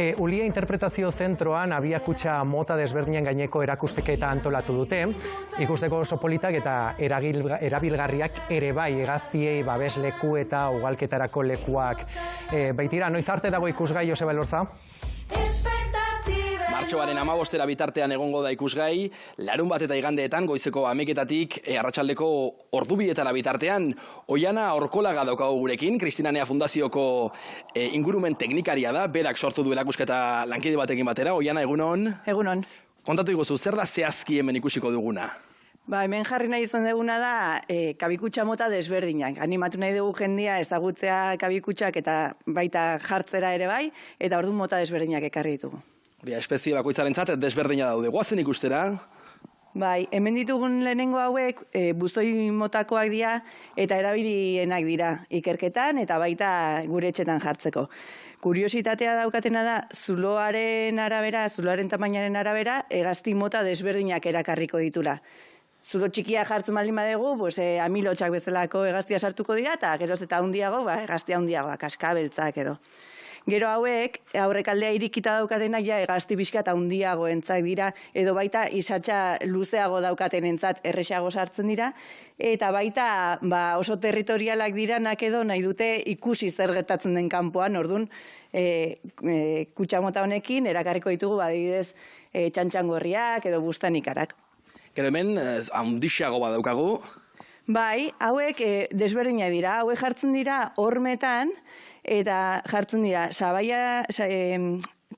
Ulia Interpretazio Zentroan abiakutxa mota desberdinen gaineko erakusteke-eta antolatu dute, ikusteko oso politak eta erabilgarriak ere bai, hegaztiei babesleku eta ugalketarako lekuak baitira. Noiz arte dago ikusgai, Joseba Elorza? Martxoaren 15 bitartean egongo da ikusgai, larunbat eta igandeetan goizeko 11:00 arratsaldeko ordubietara bitartean. Oiana Orkolaga daukagu gurekin, Kristina Nea Fundazioko ingurumen teknikaria da, berak sortu du erakusketa lankide batekin batera. Oiana, egunon? Egunon. Kontatu iguzu, zer da zehazki hemen ikusiko duguna? Hemen jarri nahi izan duguna da kabikutxa mota desberdinak. Animatu nahi dugu jendia ezagutzea kabikutxak eta baita jartzera ere bai, eta orduan mota desberdinak ekarri ditugu. Espezie bakoitzarentzat desberdina daude. Goazen ikustera? Hemen ditugun lehenengo hauek buzoi motakoak dira eta erabilienak dira ikerketan eta baita gure etxetan jartzeko. Kuriositatea daukatena da, zuloaren tamainaren arabera, hegazti mota desberdinak erakarriko ditula. Zulo txikia jartzen baldin badegu, amilotxak bezalako hegaztia sartuko dira, eta geroz eta handiago, hegaztia handiagoak, kaskabeltzak edo. Gero hauek, aurrekaldea irikita daukatenak ja hegazti pixka eta handiagoentzat dira, edo baita isatsa luzeago daukatenentzat erresago sartzen dira, eta baita oso territorialak diranak edo nahi dute ikusi zer gertatzen den kanpoan, orduan kutxa mota honekin erakarriko ditugu adibidez txantxangorriak edo bustanikarak. Gero hemen, handixago badaukagu. Hauek desberdinak dira, hauek jartzen dira hormetan, eta jartzen dira,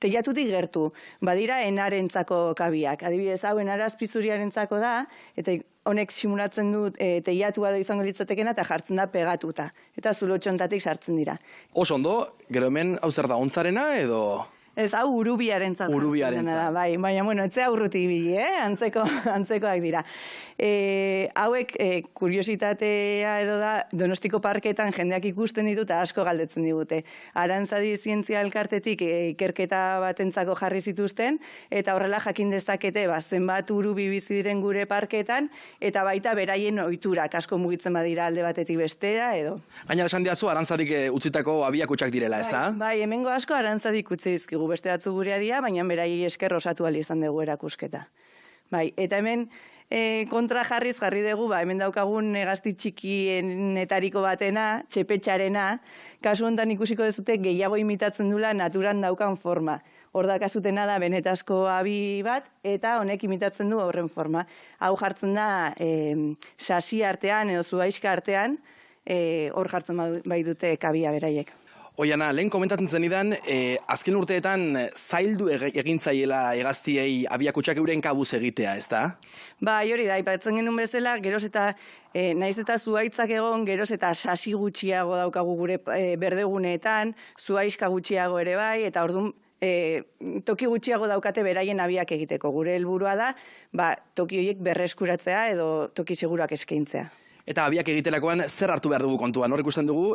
teilatutik gertu, badira enarentzako kabiak. Adibidez, hau enarazpizuriarentzako da, eta honek simulatzen du teilatua da izango litzatekena, eta jartzen da pegatuta. Eta zulo txontatik sartzen dira. Oso ondo, gero hemen, hau zer da, ontzarena edo? Ez, hau urubiarentzat. Baina, etzea urruti ibili, antzekoak dira. Hauek, kuriositatea edo da, Donostiko parketan jendeak ikusten ditu eta asko galdetzen digute. Arantzadi Zientzia Elkartetik ikerketa batentzako jarri zituzten, eta horrela jakin dezakete zenbat urubi bizi diren gure parketan, eta baita beraien ohiturak asko mugitzen badira alde batetik bestera, edo. Gainera esan diazu, arantzadik utzitako abiakutxak direla, ez da? Hemengo asko arantzadik utzi dizkigu. Beste batzu gurea dira, baina beraiei esker osatu ahal izan dugu erakusketa. Eta hemen kontra jarri dugu, hemen daukagun hegazti txikienetariko batena, txepetxarena, kasu honetan ikusiko dezute gehiago imitatzen dula naturan daukan forma. Hor dakazutena da benetazko abi bat, eta honek imitatzen du horren forma. Hau jartzen da sasi artean edo zuhaixka artean, hor jartzen bai dute kabia beraiek. Oiana, lehen komentatzen zenidan, azken urteetan zaildu egintzaiela hegaztiei abiakutxak euren kabuz egitea, ez da? Hori da, aipatzen genuen bezala, geroz eta naiz eta zuhaitzak egon, geroz eta sasi gutxiago daukagu gure berdeguneetan, zuhaixka gutxiago ere bai, eta orduan toki gutxiago daukate beraien abiak egiteko. Gure helburua da, toki horiek berreskuratzea edo toki seguruak eskaintzea. Eta abiak egitelakoan zer hartu behar dugu kontuan? Hor ikusten dugu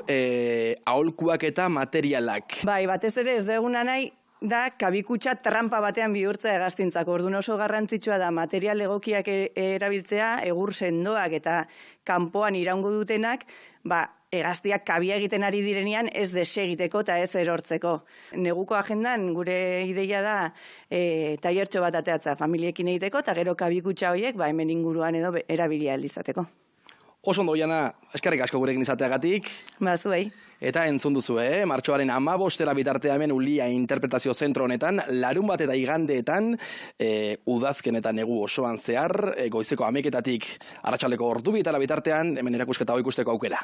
aholkuak eta materialak. Batez ere ez duguna nahi da kabikutxa trampa batean bihurtzea hegaztintzako. Orduan oso garrantzitsua da material egokiak erabiltzea, egur sendoak eta kanpoan iraungo dutenak, hegaztiak kabia egiten ari direnean ez desegiteko eta ez erortzeko. Neguko agendan gure ideia da tailertxo bat ateatza familiekin egiteko eta gero kabikutxa horiek hemen inguruan edo erabilia izateko. Oso ondo, Oiana, eskerrik asko gurekin izateagatik. Zuei. Eta entzun duzu, martxoaren 15 bitartea hemen Ulia Interpretazio Zentro honetan, larunbat eta igandeetan, udazken eta negu osoan zehar, goizeko 11:00 arratsaldeko ordubietara bitartean, hemen erakusketa hau ikusteko aukera.